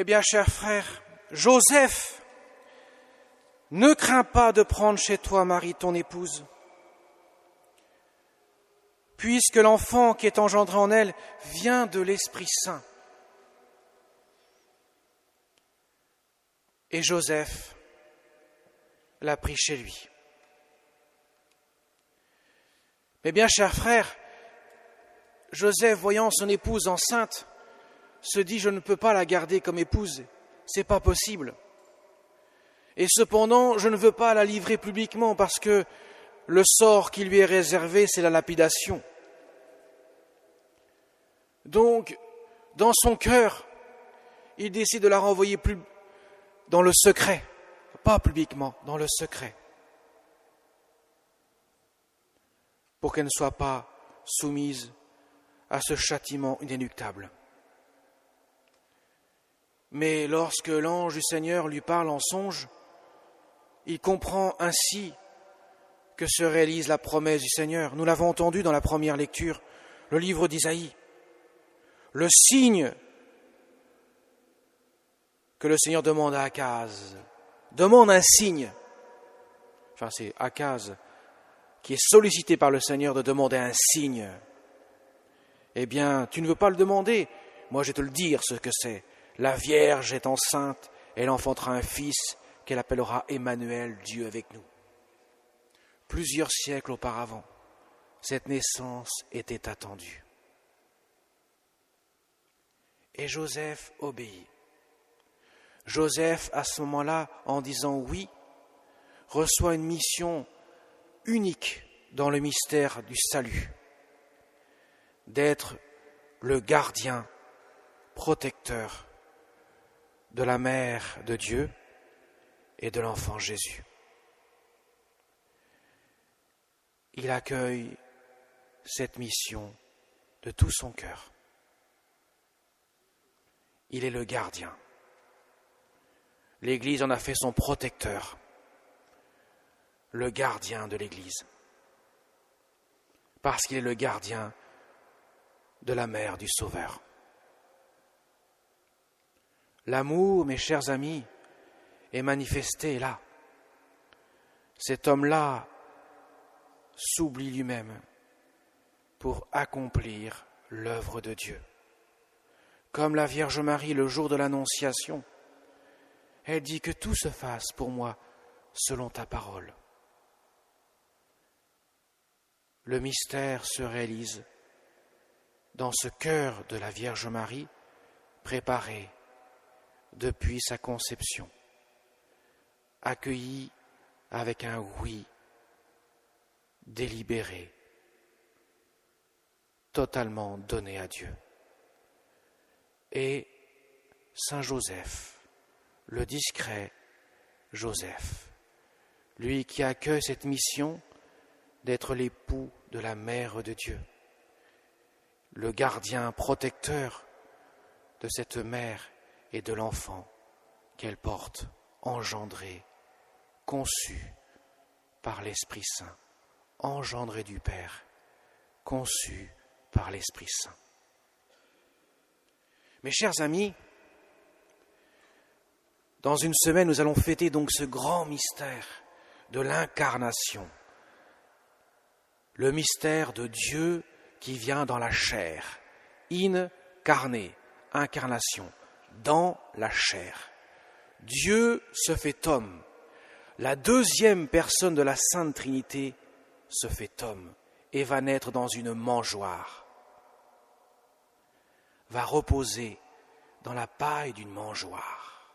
Eh bien, cher frère, Joseph, ne crains pas de prendre chez toi Marie, ton épouse, puisque l'enfant qui est engendré en elle vient de l'Esprit Saint. Et Joseph l'a pris chez lui. Mais bien, cher frère, Joseph, voyant son épouse enceinte, se dit « Je ne peux pas la garder comme épouse, c'est pas possible. Et cependant, je ne veux pas la livrer publiquement parce que le sort qui lui est réservé, c'est la lapidation. » Donc, dans son cœur, il décide de la renvoyer plus dans le secret, pas publiquement, dans le secret, pour qu'elle ne soit pas soumise à ce châtiment inéluctable. Mais lorsque l'ange du Seigneur lui parle en songe, il comprend ainsi que se réalise la promesse du Seigneur. Nous l'avons entendu dans la première lecture, le livre d'Isaïe. Le signe que le Seigneur demande à Akaz, demande un signe. Enfin, c'est Akaz qui est sollicité par le Seigneur de demander un signe. Eh bien, tu ne veux pas le demander, moi je vais te le dire ce que c'est. La Vierge est enceinte, elle enfantera un fils qu'elle appellera Emmanuel, Dieu avec nous. Plusieurs siècles auparavant, cette naissance était attendue. Et Joseph obéit. Joseph, à ce moment-là, en disant oui, reçoit une mission unique dans le mystère du salut, d'être le gardien, protecteur de la mère de Dieu et de l'enfant Jésus. Il accueille cette mission de tout son cœur. Il est le gardien. L'Église en a fait son protecteur, le gardien de l'Église, parce qu'il est le gardien de la mère du Sauveur. L'amour, mes chers amis, est manifesté là. Cet homme-là s'oublie lui-même pour accomplir l'œuvre de Dieu. Comme la Vierge Marie le jour de l'Annonciation, elle dit que tout se fasse pour moi selon ta parole. Le mystère se réalise dans ce cœur de la Vierge Marie préparé depuis sa conception, accueilli avec un oui délibéré, totalement donné à Dieu. Et Saint Joseph, le discret Joseph, lui qui accueille cette mission d'être l'époux de la mère de Dieu, le gardien protecteur de cette mère et de l'enfant qu'elle porte, engendré, conçu par l'Esprit Saint, engendré du Père, conçu par l'Esprit Saint. Mes chers amis, dans une semaine, nous allons fêter donc ce grand mystère de l'incarnation, le mystère de Dieu qui vient dans la chair, incarné, incarnation, dans la chair. Dieu se fait homme. La deuxième personne de la Sainte Trinité se fait homme et va naître dans une mangeoire, va reposer dans la paille d'une mangeoire.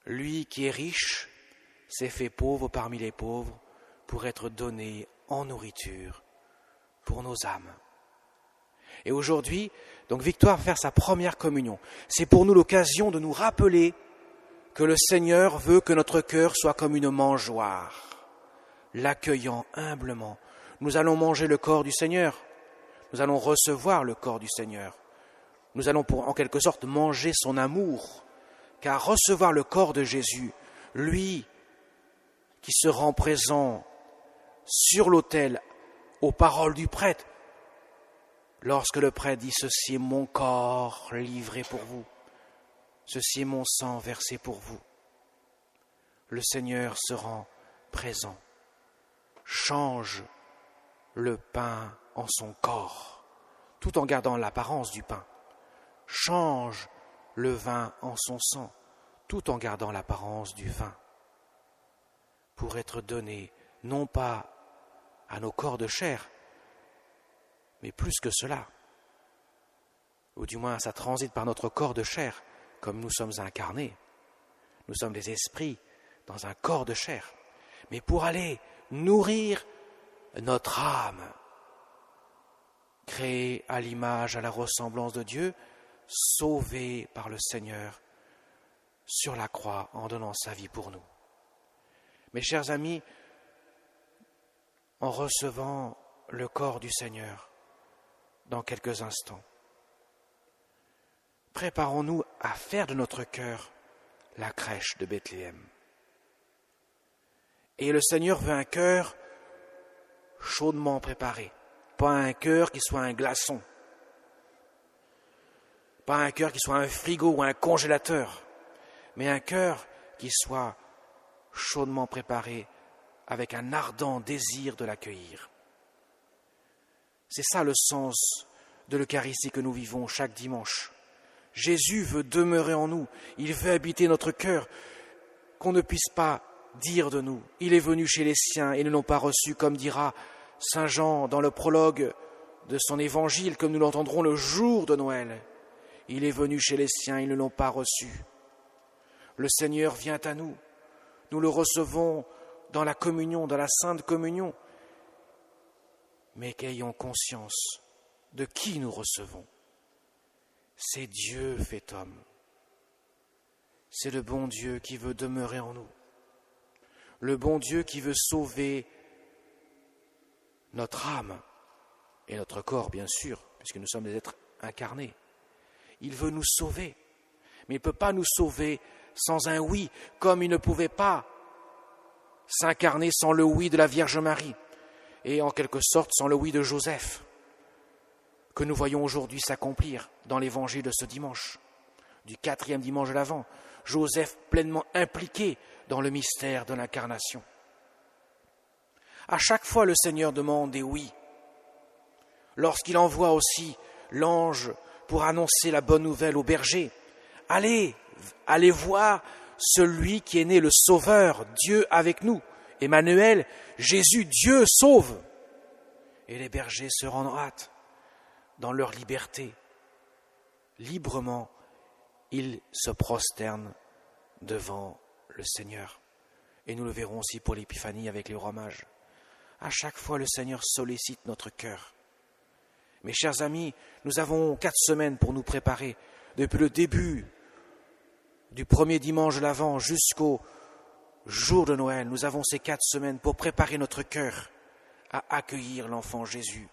Lui qui est riche s'est fait pauvre parmi les pauvres pour être donné en nourriture pour nos âmes. Et aujourd'hui, donc Victoire va faire sa première communion. C'est pour nous l'occasion de nous rappeler que le Seigneur veut que notre cœur soit comme une mangeoire, l'accueillant humblement. Nous allons manger le corps du Seigneur, nous allons recevoir le corps du Seigneur. Nous allons en quelque sorte manger son amour, car recevoir le corps de Jésus, lui qui se rend présent sur l'autel aux paroles du prêtre, lorsque le prêtre dit « Ceci est mon corps livré pour vous », ceci est mon sang versé pour vous. Le Seigneur se rend présent. Change le pain en son corps, tout en gardant l'apparence du pain. Change le vin en son sang, tout en gardant l'apparence du vin, pour être donné non pas à nos corps de chair, mais plus que cela, ou du moins ça transite par notre corps de chair, comme nous sommes incarnés. Nous sommes des esprits dans un corps de chair, mais pour aller nourrir notre âme, créée à l'image, à la ressemblance de Dieu, sauvée par le Seigneur sur la croix en donnant sa vie pour nous. Mes chers amis, en recevant le corps du Seigneur dans quelques instants, préparons-nous à faire de notre cœur la crèche de Bethléem. Et le Seigneur veut un cœur chaudement préparé, pas un cœur qui soit un glaçon, pas un cœur qui soit un frigo ou un congélateur, mais un cœur qui soit chaudement préparé avec un ardent désir de l'accueillir. C'est ça le sens de l'Eucharistie que nous vivons chaque dimanche. Jésus veut demeurer en nous, il veut habiter notre cœur, qu'on ne puisse pas dire de nous. Il est venu chez les siens et ne l'ont pas reçu, comme dira Saint Jean dans le prologue de son évangile, comme nous l'entendrons le jour de Noël. Il est venu chez les siens, ils ne l'ont pas reçu. Le Seigneur vient à nous, nous le recevons dans la communion, dans la sainte communion, mais qu'ayons conscience de qui nous recevons. C'est Dieu fait homme. C'est le bon Dieu qui veut demeurer en nous. Le bon Dieu qui veut sauver notre âme et notre corps, bien sûr, puisque nous sommes des êtres incarnés. Il veut nous sauver, mais il ne peut pas nous sauver sans un oui, comme il ne pouvait pas s'incarner sans le oui de la Vierge Marie, et en quelque sorte sans le oui de Joseph, que nous voyons aujourd'hui s'accomplir dans l'évangile de ce dimanche, du 4e dimanche de l'Avent. Joseph pleinement impliqué dans le mystère de l'incarnation. À chaque fois, le Seigneur demande des oui. Lorsqu'il envoie aussi l'ange pour annoncer la bonne nouvelle aux bergers, allez voir celui qui est né le Sauveur, Dieu avec nous. Emmanuel, Jésus, Dieu sauve. Et les bergers se rendent hâte dans leur liberté. Librement, ils se prosternent devant le Seigneur. Et nous le verrons aussi pour l'Épiphanie avec les rois mages. À chaque fois, le Seigneur sollicite notre cœur. Mes chers amis, nous avons 4 semaines pour nous préparer, depuis le début du premier dimanche de l'Avent jusqu'au jour de Noël. Nous avons ces 4 semaines pour préparer notre cœur à accueillir l'enfant Jésus.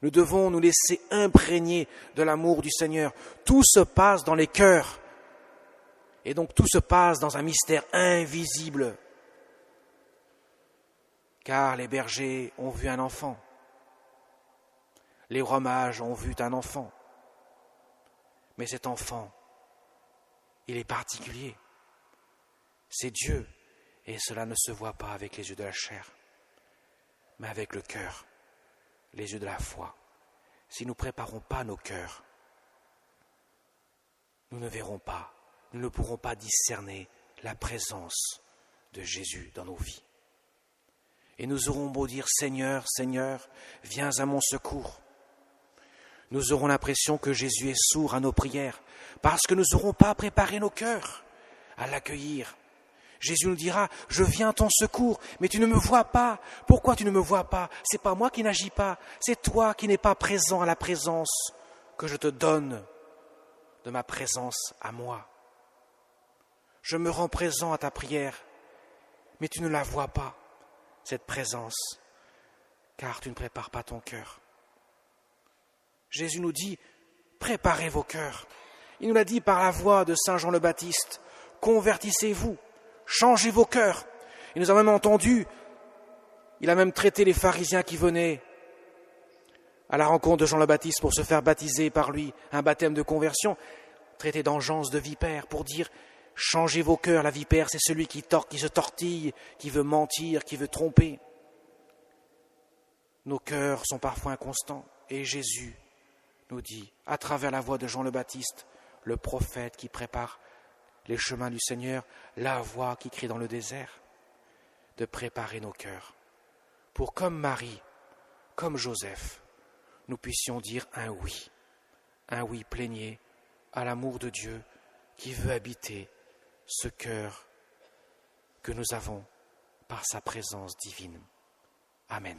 Nous devons nous laisser imprégner de l'amour du Seigneur. Tout se passe dans les cœurs. Et donc tout se passe dans un mystère invisible. Car les bergers ont vu un enfant. Les rois mages ont vu un enfant. Mais cet enfant, il est particulier. C'est Dieu. Et cela ne se voit pas avec les yeux de la chair, mais avec le cœur, les yeux de la foi. Si nous ne préparons pas nos cœurs, nous ne verrons pas, nous ne pourrons pas discerner la présence de Jésus dans nos vies. Et nous aurons beau dire « Seigneur, Seigneur, viens à mon secours ». Nous aurons l'impression que Jésus est sourd à nos prières parce que nous n'aurons pas préparé nos cœurs à l'accueillir. Jésus nous dira « Je viens à ton secours, mais tu ne me vois pas. Pourquoi tu ne me vois pas? C'est pas moi qui n'agis pas, c'est toi qui n'es pas présent à la présence que je te donne de ma présence à moi. Je me rends présent à ta prière, mais tu ne la vois pas, cette présence, car tu ne prépares pas ton cœur. » Jésus nous dit « Préparez vos cœurs ». Il nous l'a dit par la voix de Saint Jean le Baptiste « Convertissez-vous ». Changez vos cœurs. Il nous a même entendu, il a même traité les pharisiens qui venaient à la rencontre de Jean le Baptiste pour se faire baptiser par lui, un baptême de conversion. traiter d'engeance de vipère, pour dire « changez vos cœurs, la vipère, c'est celui qui se tortille, qui veut mentir, qui veut tromper ». Nos cœurs sont parfois inconstants, et Jésus nous dit, à travers la voix de Jean le Baptiste, le prophète qui prépare les chemins du Seigneur, la voix qui crie dans le désert, de préparer nos cœurs, pour comme Marie, comme Joseph, nous puissions dire un oui plénier à l'amour de Dieu qui veut habiter ce cœur que nous avons par sa présence divine. Amen.